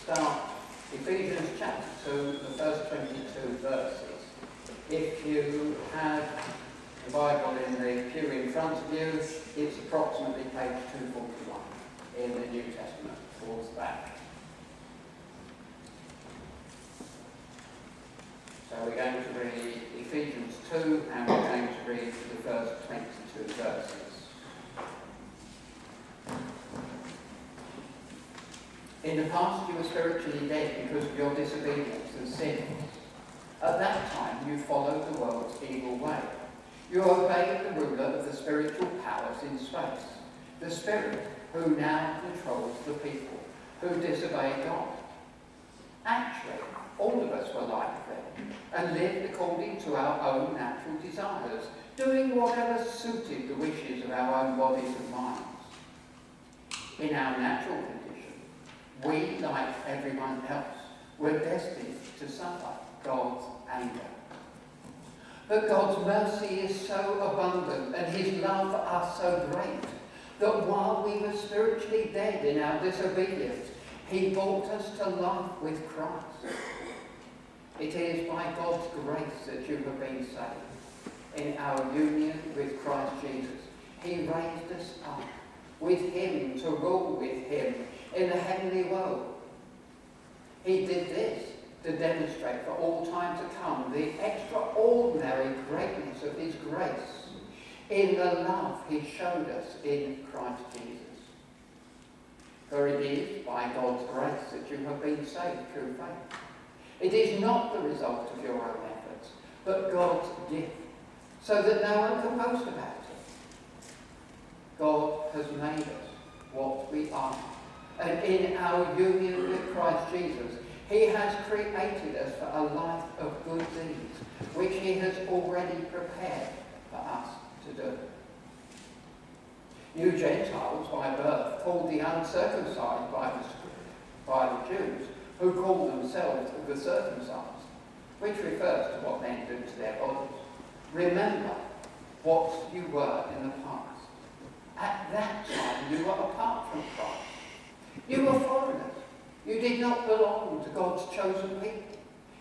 start Ephesians chapter 2, the first 22 verses. If you have the Bible in the pew in front of you, it's approximately page 241 in the New Testament, towards the back. So we're going to read Ephesians 2 and we're going to read the first 22 verses. In the past you were spiritually dead because of your disobedience and sins. At that time you followed the world's evil way. You obeyed the ruler of the spiritual powers in space, the spirit who now controls the people who disobey God. Actually, all of us were like them and lived according to our own natural desires, doing whatever suited the wishes of our own bodies and minds. In our natural condition, we, like everyone else, were destined to suffer God's anger. But God's mercy is so abundant and his love for us so great that while we were spiritually dead in our disobedience, he brought us to life with Christ. It is by God's grace that you have been saved. In our union with Christ Jesus, he raised us up with him to rule with him in the heavenly world. He did this to demonstrate for all time to come the extraordinary greatness of his grace in the love he showed us in Christ Jesus. For it is by God's grace that you have been saved through faith. It is not the result of your own efforts, but God's gift, so that no one can boast about it. God has made us what we are, and in our union with Christ Jesus, he has created us for a life of good deeds, which he has already prepared for us to do. You Gentiles by birth, called the uncircumcised by the Jews, who call themselves the circumcised, which refers to what men do to their bodies. Remember what you were in the past. At that time you were apart from Christ. You were foreigners. You did not belong to God's chosen people.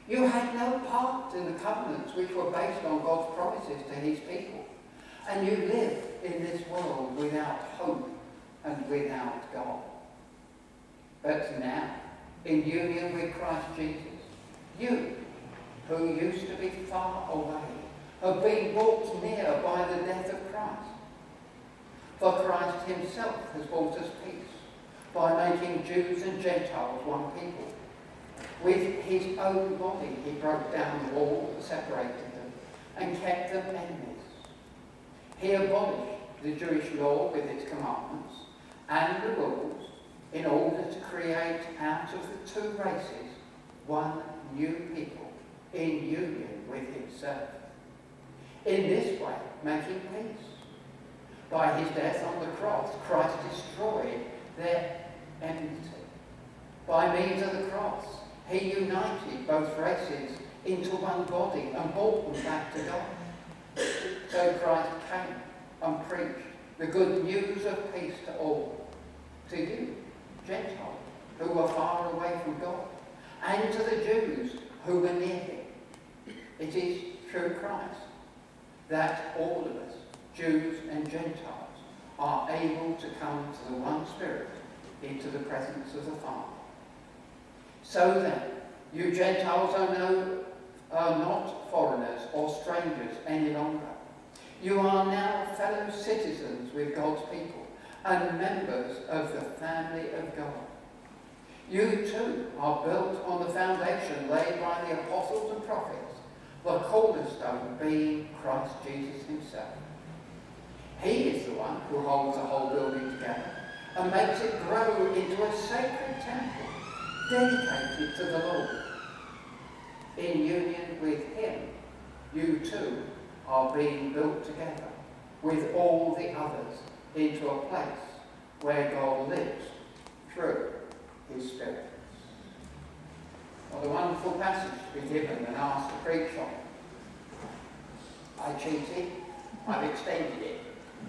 You had no part in the covenants which were based on God's promises to his people. And you lived in this world without hope and without God. But now, in union with Christ Jesus, you, who used to be far away, have been brought near by the death of Christ. For Christ himself has brought us peace by making Jews and Gentiles one people. With his own body he broke down the wall that separated them and kept them enemies. He abolished the Jewish law with its commandments and the rules in order to create out of the two races one new people in union with himself. In this way, making peace. By his death on the cross, Christ destroyed their enmity. By means of the cross, he united both races into one body and brought them back to God. So Christ came and preached the good news of peace to all, to you, Gentiles, who were far away from God, and to the Jews who were near him. It is through Christ that all of us, Jews and Gentiles, are able to come to the one Spirit into the presence of the Father. So then, you Gentiles are not foreigners or strangers any longer. You are now fellow citizens with God's people and members of the family of God. You too are built on the foundation laid by the apostles and prophets, the cornerstone being Christ Jesus himself. He is the one who holds the whole building together and makes it grow into a sacred temple dedicated to the Lord. In union with him, you too are being built together with all the others into a place where God lives through his Spirit. What a wonderful passage to be given and asked to preach on. I cheated. I've extended it.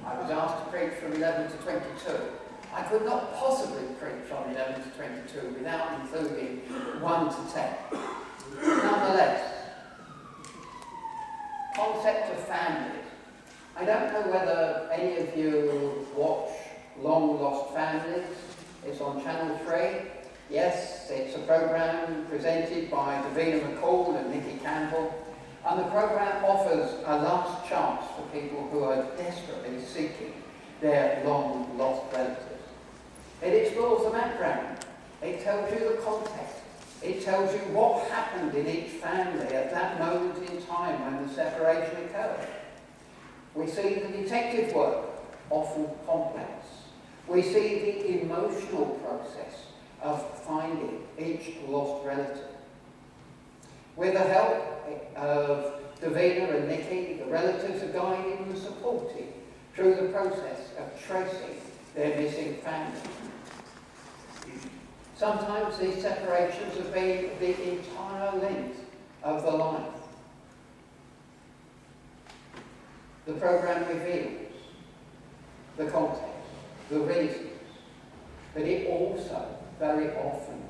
I was asked to preach from 11 to 22. I could not possibly preach on 11 to 22 without including 1 to 10. Nonetheless, concept of families. I don't know whether any of you watch Long Lost Families. It's on Channel 3. Yes, it's a programme presented by Davina McCall and Nikki Campbell. And the programme offers a last chance for people who are desperately seeking their long lost relatives. It explores the background. It tells you the context. It tells you what happened in each family at that moment in time when the separation occurred. We see the detective work, often complex. We see the emotional process of finding each lost relative. With the help of Davina and Nikki, the relatives are guiding and supporting through the process of tracing their missing family. Sometimes these separations have been the entire length of the life. The programme reveals the context, the reasons, but it also very often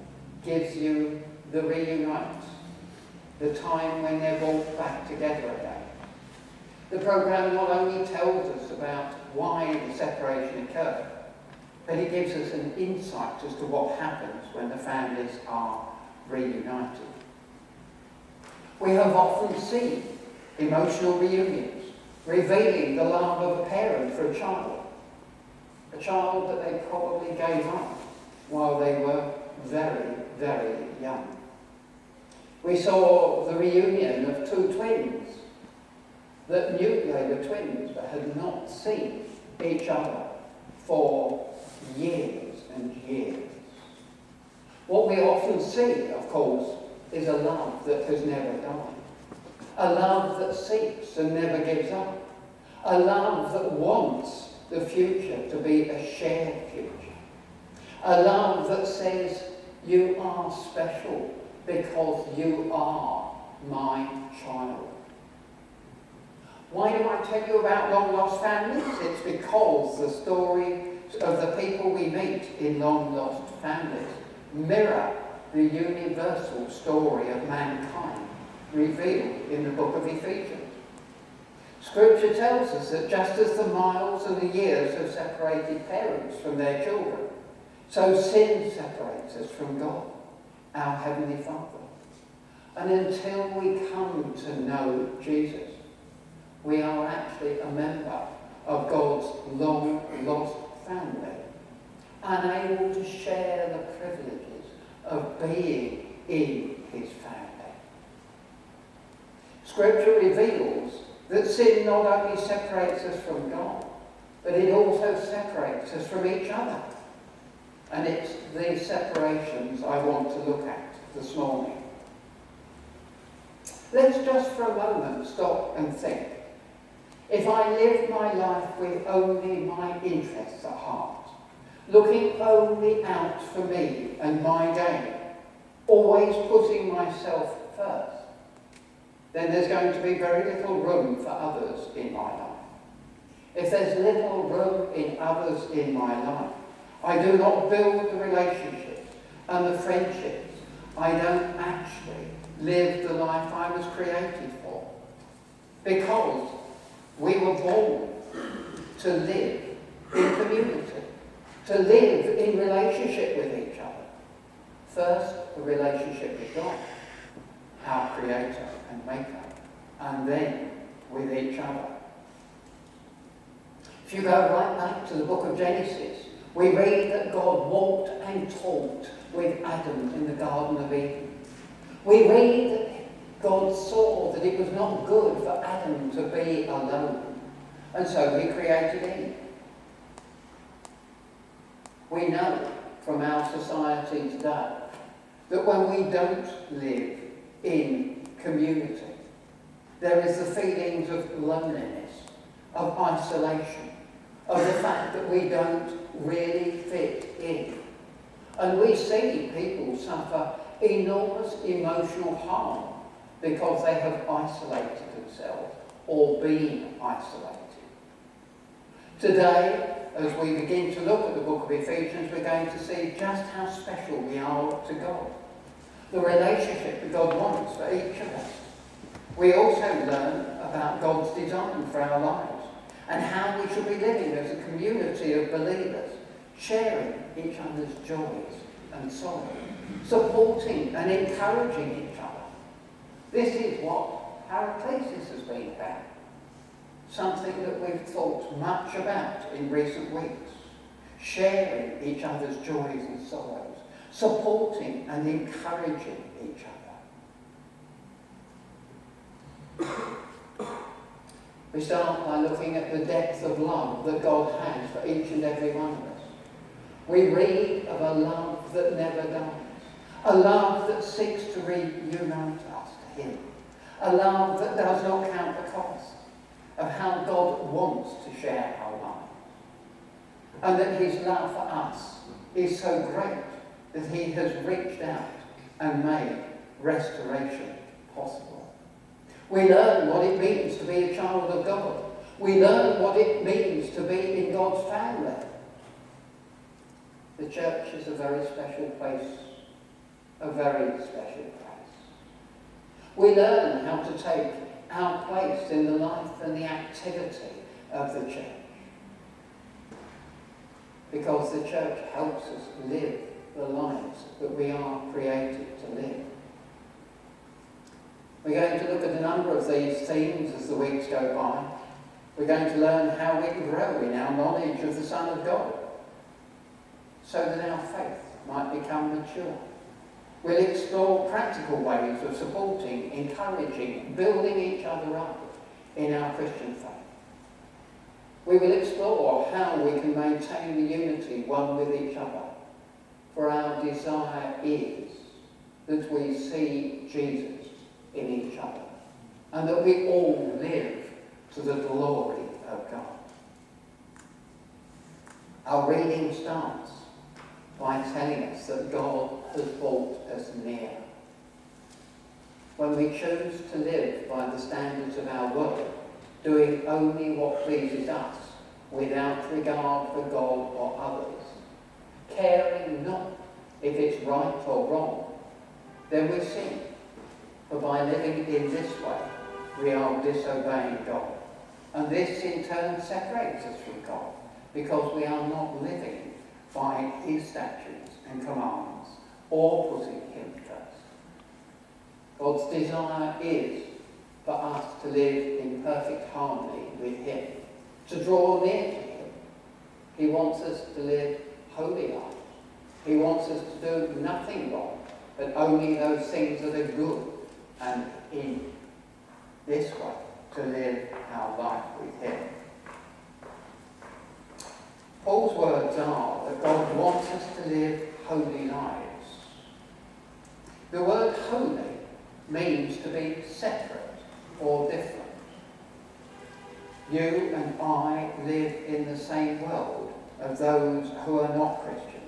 gives you the reunites, the time when they're brought back together again. The programme not only tells us about why the separation occurred, but it gives us an insight as to what happens when the families are reunited. We have often seen emotional reunions, revealing the love of a parent for a child that they probably gave up while they were very, very young. We saw the reunion of two twins that knew they were twins but had not seen each other for years and years. What we often see, of course, is a love that has never died. A love that seeks and never gives up. A love that wants the future to be a shared future. A love that says, you are special because you are my child. Why do I tell you about long lost families? It's because the story of the people we meet in long lost families mirror the universal story of mankind revealed in the book of Ephesians. Scripture tells us that just as the miles and the years have separated parents from their children, so sin separates us from God, our Heavenly Father. And until we come to know Jesus, we are actually a member of God's long lost family, unable to share the privileges of being in his family. Scripture reveals that sin not only separates us from God, but it also separates us from each other. And it's these separations I want to look at this morning. Let's just for a moment stop and think. If I lived my life with only my interests at heart, looking only out for me and my gain, always putting myself first, then there's going to be very little room for others in my life. If there's little room in others in my life, I do not build the relationships and the friendships. I don't actually live the life I was created for. Because we were born to live in community, to live in relationship with each other. First, a relationship with God, our Creator and Maker, and then with each other. If you go right back to the book of Genesis, we read that God walked and talked with Adam in the Garden of Eden. We read that God saw that it was not good for Adam to be alone, and so he created Eve. We know from our society today that when we don't live in community, there is the feelings of loneliness, of isolation, of the fact that we don't really fit in. And we see people suffer enormous emotional harm because they have isolated themselves or been isolated. Today, as we begin to look at the book of Ephesians, we're going to see just how special we are to God. The relationship that God wants for each of us. We also learn about God's design for our lives and how we should be living as a community of believers, sharing each other's joys and sorrows, supporting and encouraging each other. This is what Paraclesis has been about. Something that we've thought much about in recent weeks. Sharing each other's joys and sorrows, supporting and encouraging each other. We start by looking at the depth of love that God has for each and every one of us. We read of a love that never dies, a love that seeks to reunite us to Him, a love that does not count the cost of how God wants to share our lives, and that His love for us is so great that He has reached out and made restoration possible. We learn what it means to be a child of God. We learn what it means to be in God's family. The church is a very special place, a very special place. We learn how to take our place in the life and the activity of the church, because the church helps us live the lives that we are created to live. We're going to look at a number of these themes as the weeks go by. We're going to learn how we can grow in our knowledge of the Son of God, so that our faith might become mature. We'll explore practical ways of supporting, encouraging, building each other up in our Christian faith. We will explore how we can maintain the unity one with each other, for our desire is that we see Jesus in each other, and that we all live to the glory of God. Our reading starts by telling us that God has brought us near. When we choose to live by the standards of our word, doing only what pleases us, without regard for God or others, caring not if it's right or wrong, then we sin. For by living in this way, we are disobeying God. And this in turn separates us from God, because we are not living by His statutes and commands, or putting Him first. God's desire is for us to live in perfect harmony with Him, to draw near to Him. He wants us to live holy lives. He wants us to do nothing wrong, but only those things that are good, and in this way to live our life with Him. Paul's words are that God wants us to live holy lives. The word holy means to be separate or different. You and I live in the same world of those who are not Christian.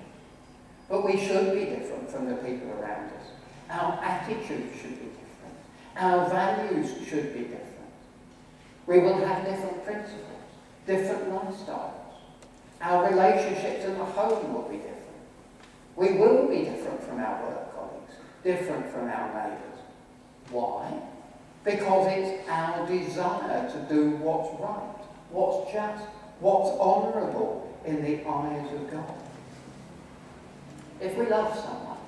But we should be different from the people around us. Our attitudes should be different. Our values should be different. We will have different principles, different lifestyles. Our relationships in the home will be different. We will be different from our work colleagues, different from our neighbours. Why? Because it's our desire to do what's right, what's just, what's honourable in the eyes of God. If we love someone,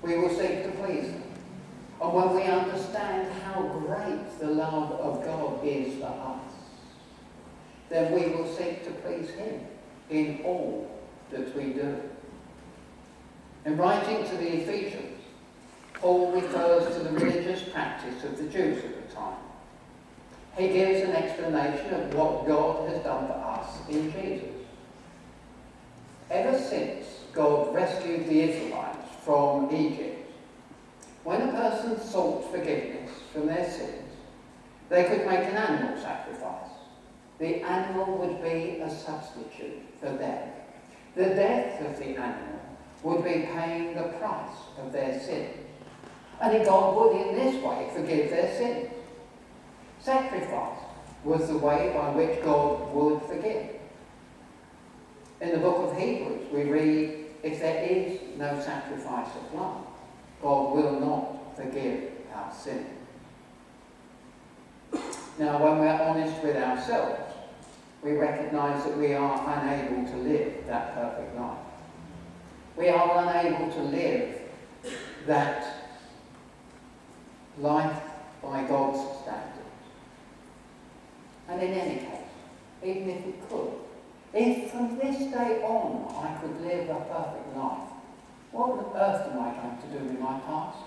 we will seek to please them. And when we understand how great the love of God is for us, then we will seek to please Him in all that we do. In writing to the Ephesians, Paul refers to the religious practice of the Jews at the time. He gives an explanation of what God has done for us in Jesus. Ever since God rescued the Israelites from Egypt, when a person sought forgiveness from their sins, they could make an animal sacrifice. The animal would be a substitute for them. The death of the animal would be paying the price of their sins. And God would in this way forgive their sins. Sacrifice was the way by which God would forgive. In the book of Hebrews, we read, if there is no sacrifice of blood, God will not forgive our sin. Now, when we're honest with ourselves, we recognise that we are unable to live that perfect life. We are unable to live that life by God's standards. And in any case, even if we could, if from this day on I could live a perfect life, what on earth am I going to do in my past?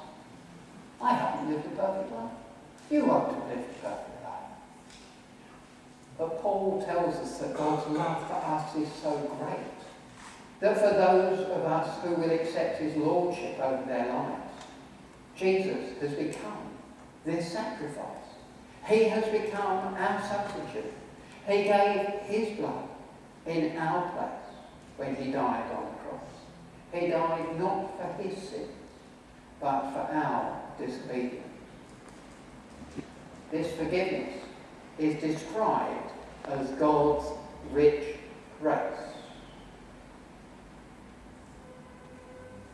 I haven't lived a perfect life. You won't have lived a perfect life. But Paul tells us that God's love for us is so great that for those of us who will accept his lordship over their lives, Jesus has become this sacrifice. He has become our substitute. He gave his blood in our place when he died on the cross. He died not for his sins, but for our disobedience. This forgiveness is described as God's rich grace.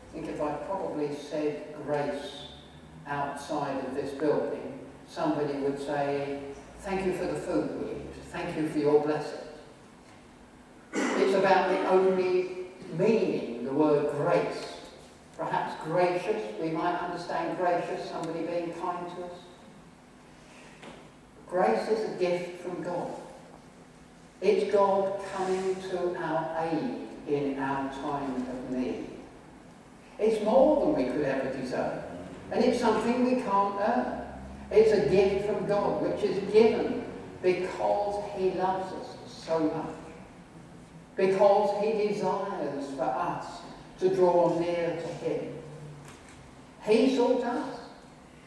I think if I probably said grace outside of this building, somebody would say, thank you for the food we eat, thank you for your blessings. It's about the only meaning the word grace. Perhaps gracious, we might understand gracious, somebody being kind to us. Grace is a gift from God. It's God coming to our aid in our time of need. It's more than we could ever deserve. And it's something we can't earn. It's a gift from God, which is given because he loves us so much. Because he desires for us to draw near to him. He sought us.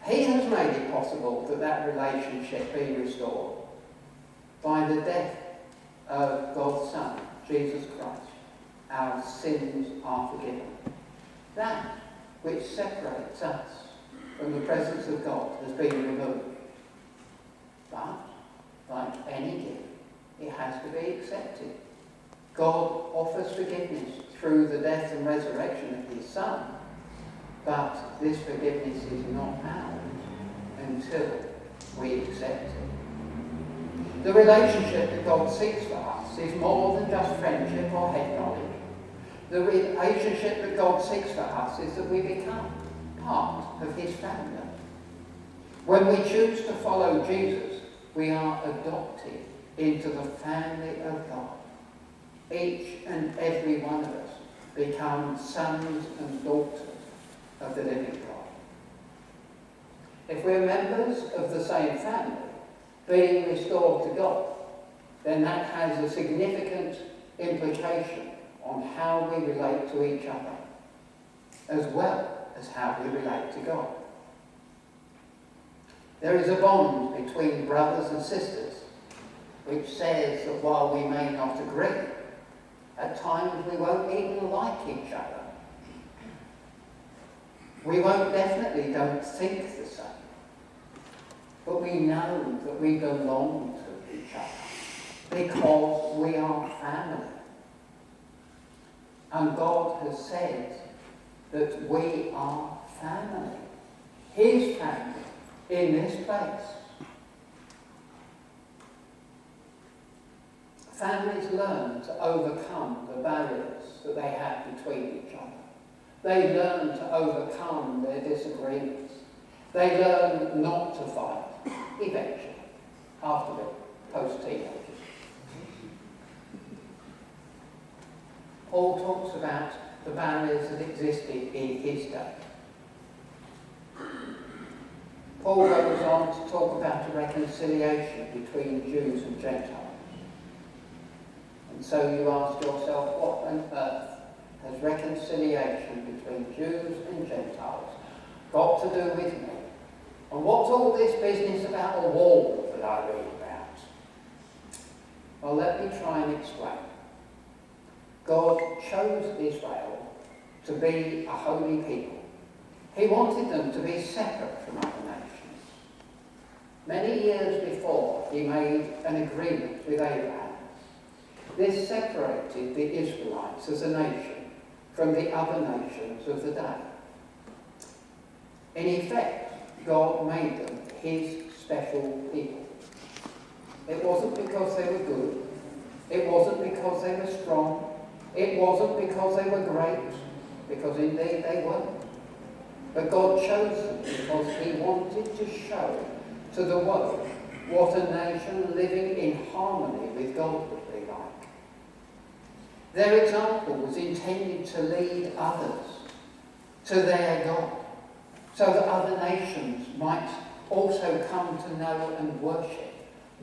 He has made it possible that that relationship be restored by the death of God's Son, Jesus Christ. Our sins are forgiven. That which separates us from the presence of God has been removed. But, like any gift, it has to be accepted. God offers forgiveness through the death and resurrection of his Son, but this forgiveness is not ours until we accept it. The relationship that God seeks for us is more than just friendship or head knowledge. The relationship that God seeks for us is that we become part of his family. When we choose to follow Jesus, we are adopted into the family of God. Each and every one of us become sons and daughters of the living God. If we're members of the same family, being restored to God, then that has a significant implication on how we relate to each other, as well as how we relate to God. There is a bond between brothers and sisters which says that while we may not agree, at times we won't even like each other. We don't think the same. But we know that we belong to each other because we are family. And God has said that we are family. His family in this place. Families learn to overcome the barriers that they have between each other. They learn to overcome their disagreements. They learn not to fight, eventually, after post-teenagers. Paul talks about the barriers that existed in his day. Paul goes on to talk about a reconciliation between Jews and Gentiles. And so you ask yourself, what on earth has reconciliation between Jews and Gentiles got to do with me? And what's all this business about a wall that I read about? Well, let me try and explain. God chose Israel to be a holy people. He wanted them to be separate from other nations. Many years before, he made an agreement with Abraham. This separated the Israelites as a nation from the other nations of the day. In effect, God made them his special people. It wasn't because they were good. It wasn't because they were strong. It wasn't because they were great, because indeed they weren't. But God chose them because he wanted to show to the world what a nation living in harmony with God would be like. Their example was intended to lead others to their God, so that other nations might also come to know and worship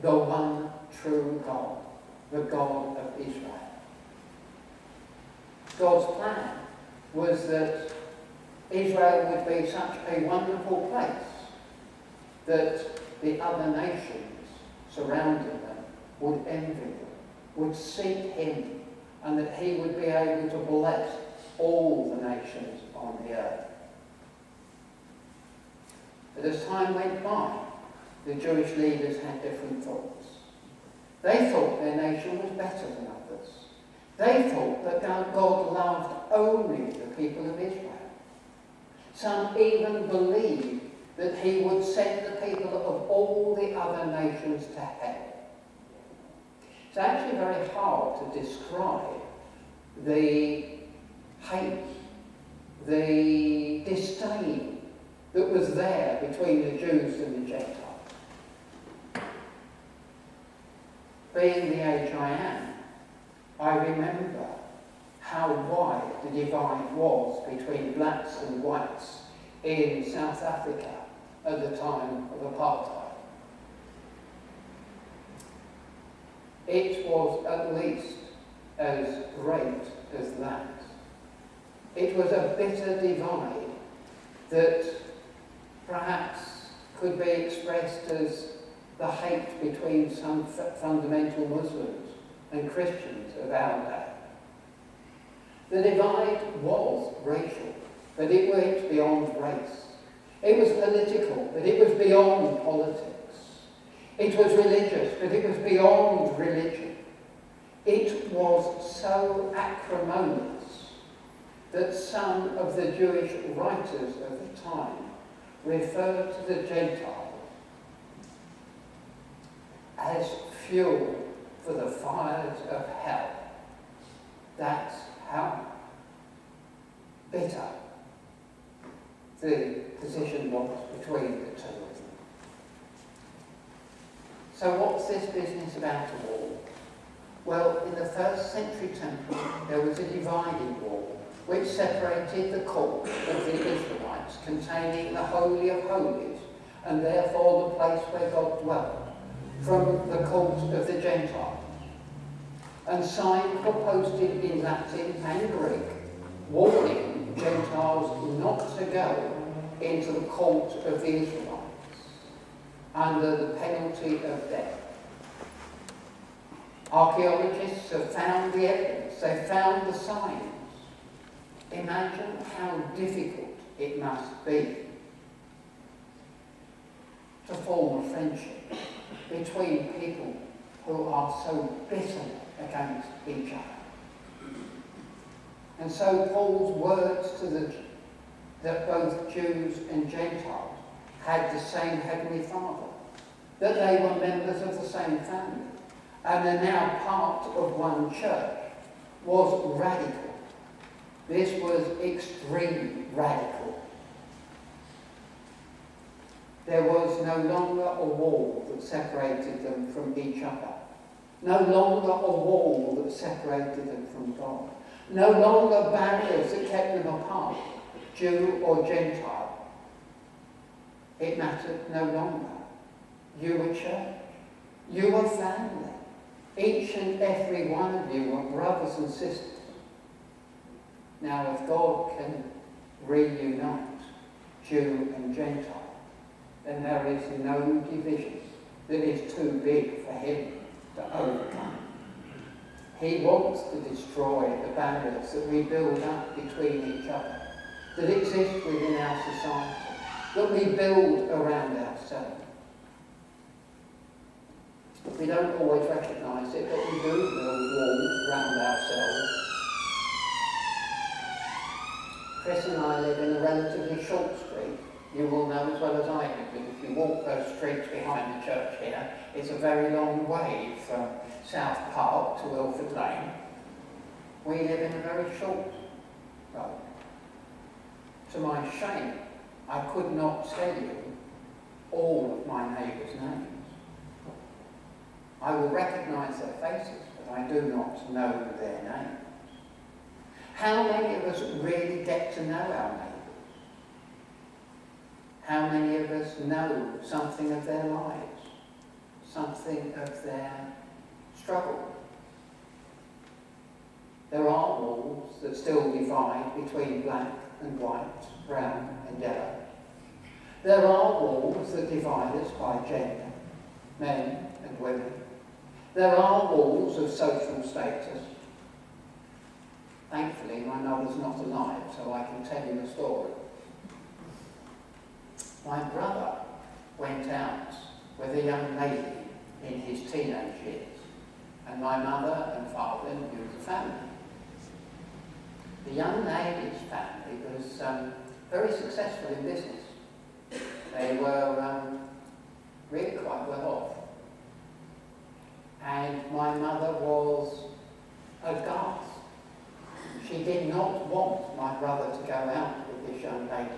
the one true God, the God of Israel. God's plan was that Israel would be such a wonderful place that the other nations surrounding them would envy them, would seek him, and that he would be able to bless all the nations on the earth. But as time went by, the Jewish leaders had different thoughts. They thought their nation was better than others. They thought that God loved only the people of Israel. Some even believed that he would send the people of all the other nations to hell. It's actually very hard to describe the hate, the disdain that was there between the Jews and the Gentiles. Being the age I am, I remember how wide the divide was between blacks and whites in South Africa at the time of apartheid. It was at least as great as that. It was a bitter divide that perhaps could be expressed as the hate between some fundamental Muslims and Christians of our day. The divide was racial, but it went beyond race. It was political, but it was beyond politics. It was religious, but it was beyond religion. It was so acrimonious that some of the Jewish writers of the time referred to the Gentiles as fuel for the fires of hell. That's how bitter the position was between the two of them. So what's this business about a wall? Well, in the first century temple, there was a dividing wall which separated the court of the Israelites, containing the Holy of Holies, and therefore the place where God dwelt, from the court of the Gentiles. And signs were posted in Latin and Greek, warning Gentiles not to go into the court of the Israelites under the penalty of death. Archaeologists have found the evidence, they've found the signs. Imagine how difficult it must be to form a friendship between people who are so bitter against each other. And so Paul's words to that both Jews and Gentiles had the same Heavenly Father, that they were members of the same family, and are now part of one church, was radical. This was extremely radical. There was no longer a wall that separated them from each other. No longer a wall that separated them from God. No longer barriers that kept them apart, Jew or Gentile. It mattered no longer. You were church. You were family. Each and every one of you were brothers and sisters. Now, if God can reunite Jew and Gentile, then there is no division that is too big for him to overcome. He wants to destroy the barriers that we build up between each other, that exist within our society, that we build around ourselves. We don't always recognise it, but we do build walls around ourselves. Chris and I live in a relatively short street. You will know as well as I do, if you walk those streets behind the church here, it's a very long way from South Park to Ilford Lane. We live in a very short road. To my shame, I could not tell you all of my neighbours' names. I will recognise their faces, but I do not know their names. How many of us really get to know our neighbours? How many of us know something of their lives, something of their struggle? There are walls that still divide between black and white, brown and yellow. There are walls that divide us by gender, men and women. There are walls of social status. Thankfully, my mother's not alive, so I can tell you the story. My brother went out with a young lady in his teenage years, and my mother and father knew the family. The young lady's family was very successful in business. They were really quite well off. And my mother was aghast. She did not want my brother to go out with this young lady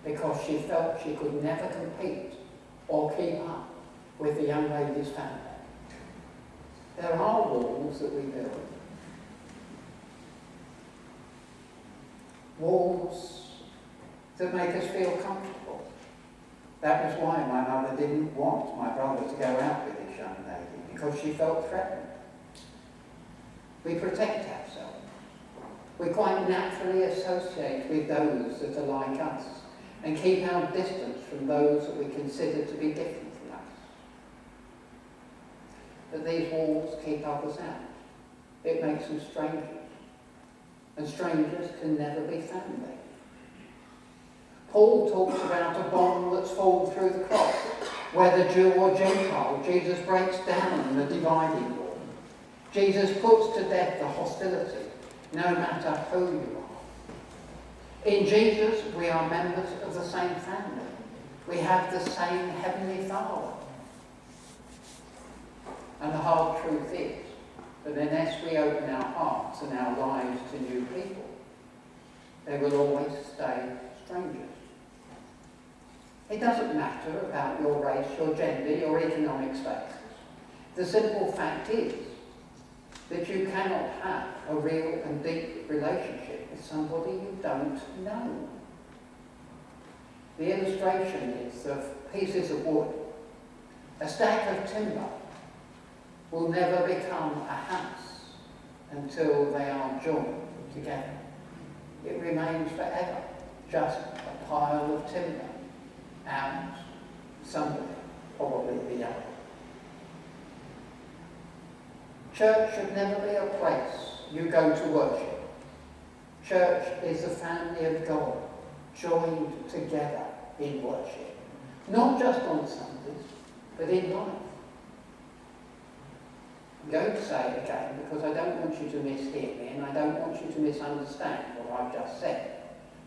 because she felt she could never compete or keep up with the young lady's family. There are walls that we build. Walls that make us feel comfortable. That was why my mother didn't want my brother to go out with this young lady, because she felt threatened. We protect ourselves. We quite naturally associate with those that are like us and keep our distance from those that we consider to be different from us. But these walls keep others out. It makes them strangers. And strangers can never be family. Paul talks about a bond that's formed through the cross. Whether Jew or Gentile, Jesus breaks down the dividing wall. Jesus puts to death the hostility, no matter who you are. In Jesus, we are members of the same family. We have the same Heavenly Father. And the hard truth is that unless we open our hearts and our lives to new people, they will always stay strangers. It doesn't matter about your race, your gender, your economic status. The simple fact is that you cannot have a real and deep relationship with somebody you don't know. The illustration is of pieces of wood. A stack of timber will never become a house until they are joined together. It remains forever just a pile of timber out somewhere, probably the other. Church should never be a place you go to worship. Church is the family of God, joined together in worship. Not just on Sundays, but in life. I'm going to say it again because I don't want you to mishear me and I don't want you to misunderstand what I've just said.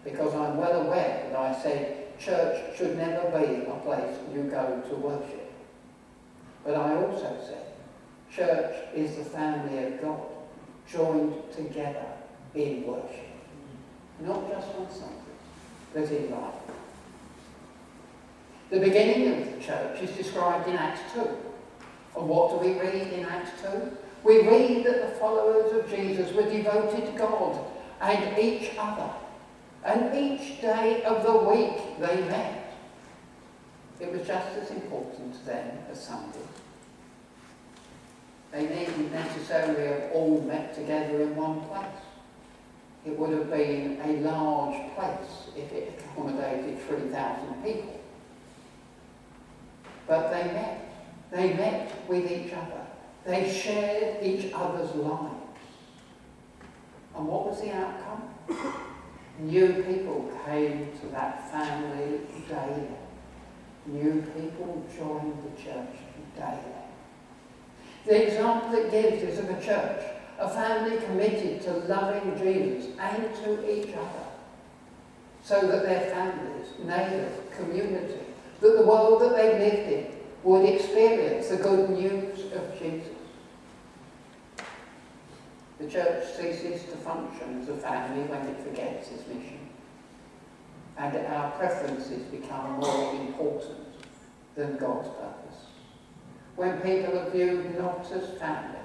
Because I'm well aware that I said church should never be a place you go to worship. But I also said church is the family of God, joined together in worship. Not just on Sundays, but in life. The beginning of the church is described in Acts 2. And what do we read in Acts 2? We read that the followers of Jesus were devoted to God and each other. And each day of the week they met. It was just as important to them as Sunday. They needn't necessarily have all met together in one place. It would have been a large place if it accommodated 3,000 people. But they met. They met with each other. They shared each other's lives. And what was the outcome? New people came to that family daily. New people joined the church daily. The example it gives is of a church, a family committed to loving Jesus and to each other, so that their families, neighbours, community, that the world that they lived in would experience the good news of Jesus. The church ceases to function as a family when it forgets its mission, and our preferences become more important than God's purpose. When people are viewed not as family,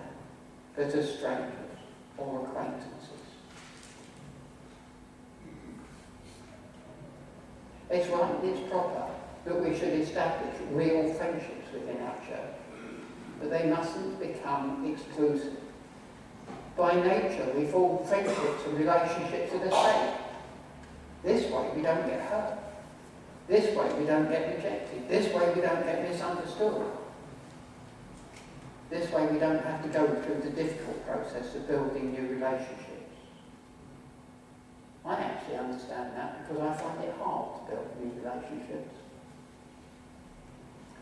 but as strangers or acquaintances. It's right and it's proper that we should establish real friendships within our church, but they mustn't become exclusive. By nature, we form friendships and relationships of the same. This way we don't get hurt. This way we don't get rejected. This way we don't get misunderstood. This way we don't have to go through the difficult process of building new relationships. I actually understand that because I find it hard to build new relationships.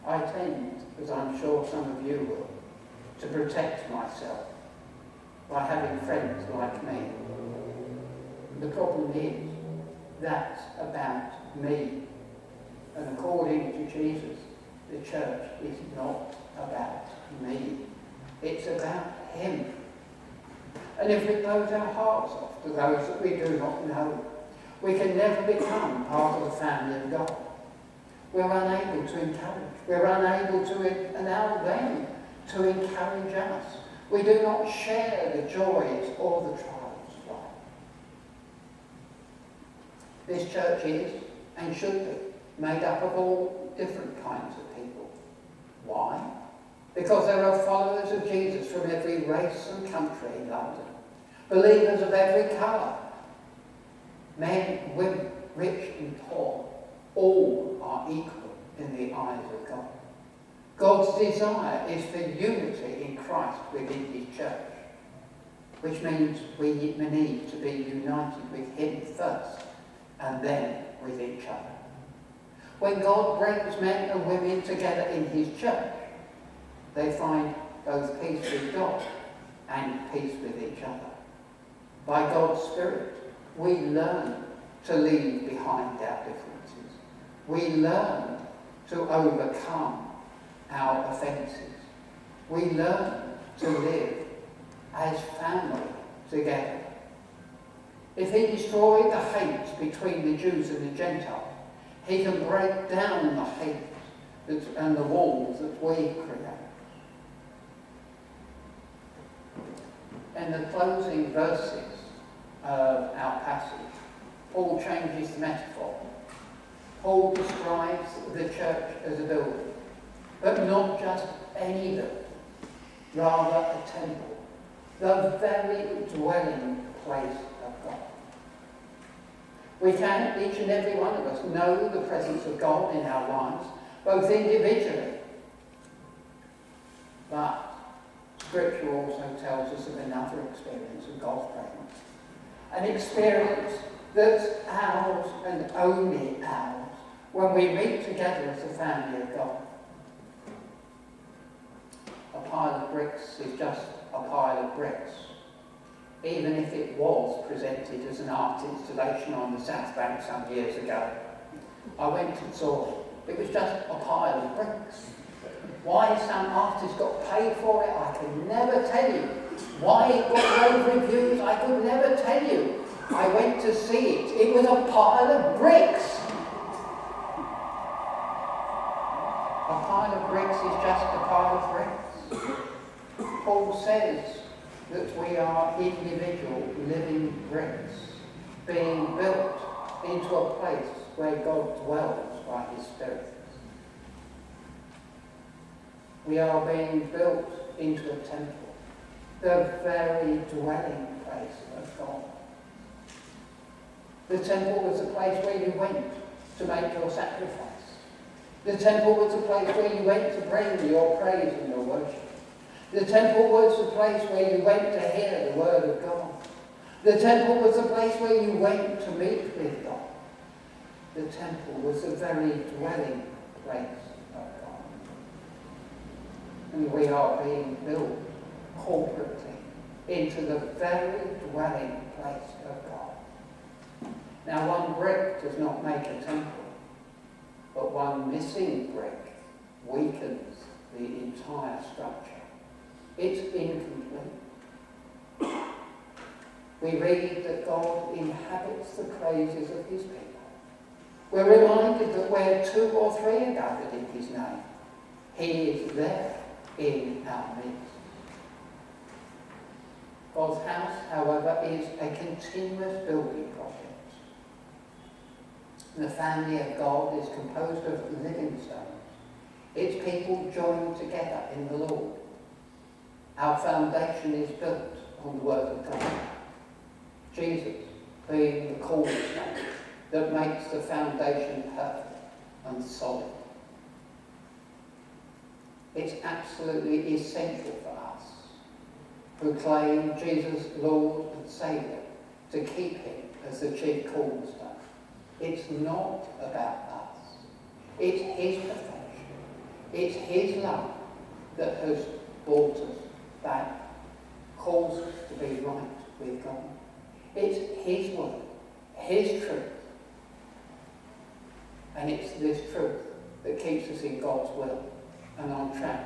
I tend, as I'm sure some of you will, to protect myself by having friends like me. The problem is, that's about me. And according to Jesus, the church is not about me. It's about him. And if we close our hearts off to those that we do not know, we can never become part of the family of God. We're unable to encourage. We're unable to allow them to encourage us. We do not share the joys or the trials of life. This church is, and should be, made up of all different kinds of people. Why? Because there are followers of Jesus from every race and country in London. Believers of every colour. Men, women, rich and poor. All are equal in the eyes of God. God's desire is for unity in Christ within his church, which means we need to be united with him first and then with each other. When God brings men and women together in his church, they find both peace with God and peace with each other. By God's Spirit, we learn to leave behind our differences. We learn to overcome our offences. We learn to live as family together. If he destroyed the hate between the Jews and the Gentiles, he can break down the hate and the walls that we create. In the closing verses of our passage, Paul changes the metaphor. Paul describes the church as a building, but not just any building, rather a temple, the very dwelling place of God. We can, each and every one of us, know the presence of God in our lives, both individually, but Scripture also tells us of another experience of God's presence. An experience that's ours and only ours when we meet together as the family of God. A pile of bricks is just a pile of bricks, even if it was presented as an art installation on the South Bank some years ago. I went and saw it. It was just a pile of bricks. Why some artist got paid for it, I can never tell you. Why it got rave reviews, I could never tell you. I went to see it. It was a pile of bricks. A pile of bricks is just a pile of bricks. Paul says that we are individual living bricks, being built into a place where God dwells by his Spirit. We are being built into a temple, the very dwelling place of God. The temple was the place where you went to make your sacrifice. The temple was the place where you went to bring your praise and your worship. The temple was the place where you went to hear the word of God. The temple was the place where you went to meet with God. The temple was the very dwelling place of God. and we are being built corporately into the very dwelling place of God. Now, one brick does not make a temple, but one missing brick weakens the entire structure. It's incomplete. We read that God inhabits the praises of his people. We're reminded that where 2 or 3 are gathered in his name, he is there in our midst. God's house, however, is a continuous building project. The family of God is composed of living stones. Its people joined together in the Lord. Our foundation is built on the Word of God. Jesus being the cornerstone that makes the foundation perfect and solid. It's absolutely essential for us who claim Jesus Lord and Saviour to keep him as the chief cornerstone. It's not about us. It's his perfection. It's his love that has brought us back, calls us to be right with God. It's his word, his truth. And it's this truth that keeps us in God's will and on track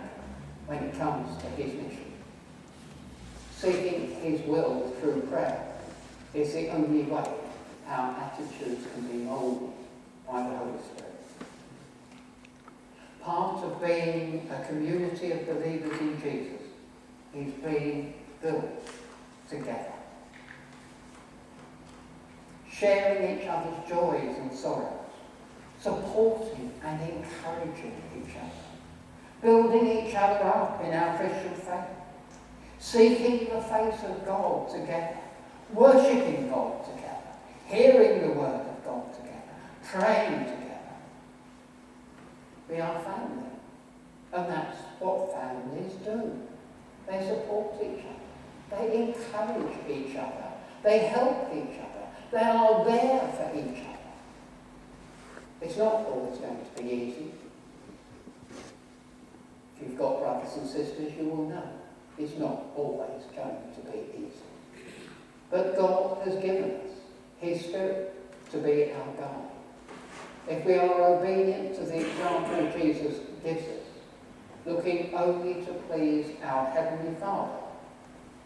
when it comes to his mission. Seeking his will through prayer is the only way our attitudes can be moulded by the Holy Spirit. Part of being a community of believers in Jesus is being built together. Sharing each other's joys and sorrows, supporting and encouraging each other, building each other up in our Christian faith, seeking the face of God together, worshipping God together, hearing the word of God together, praying together. We are family, and that's what families do. They support each other, they encourage each other, they help each other, they are there for each other. It's not always going to be easy. If you've got brothers and sisters, you will know it's not always going to be easy. But God has given us his Spirit to be our guide. If we are obedient to the example Jesus gives us, looking only to please our Heavenly Father,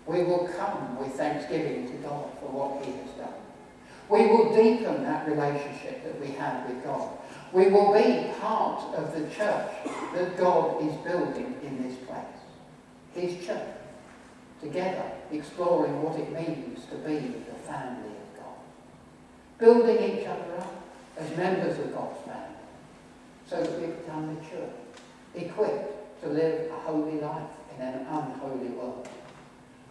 we will come with thanksgiving to God for what he has done. We will deepen that relationship that we have with God. We will be part of the church that God is building in this place. His church. Together, exploring what it means to be the family of God. Building each other up as members of God's family, so that we become mature, equipped to live a holy life in an unholy world,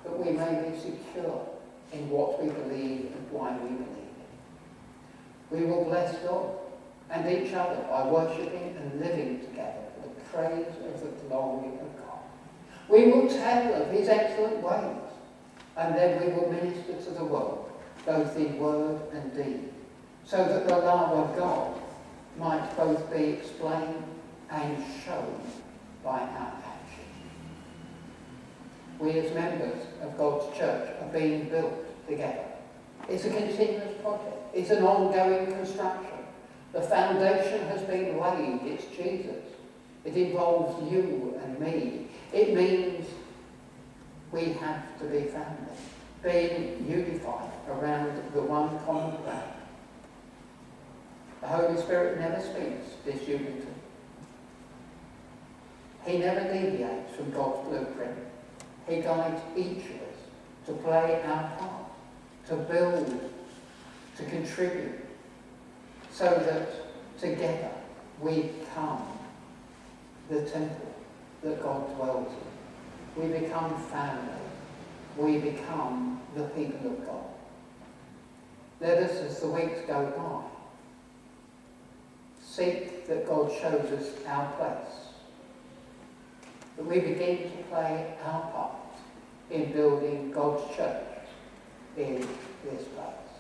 that we may be secure in what we believe and why we believe it. We will bless God and each other by worshipping and living together for the praise of the glory of God. We will tell of his excellent ways, and then we will minister to the world, both in word and deed, so that the love of God might both be explained and shown by our actions. We as members of God's church are being built together. It's a continuous project. It's an ongoing construction. The foundation has been laid. It's Jesus. It involves you and me. It means we have to be family, being unified around the one common plan. The Holy Spirit never speaks disunity. He never deviates from God's blueprint. He guides each of us to play our part, to build, to contribute, so that together we become the temple that God dwells in. We become family. We become the people of God. Let us, as the weeks go by, seek that God shows us our place, that we begin to play our part in building God's church in this place.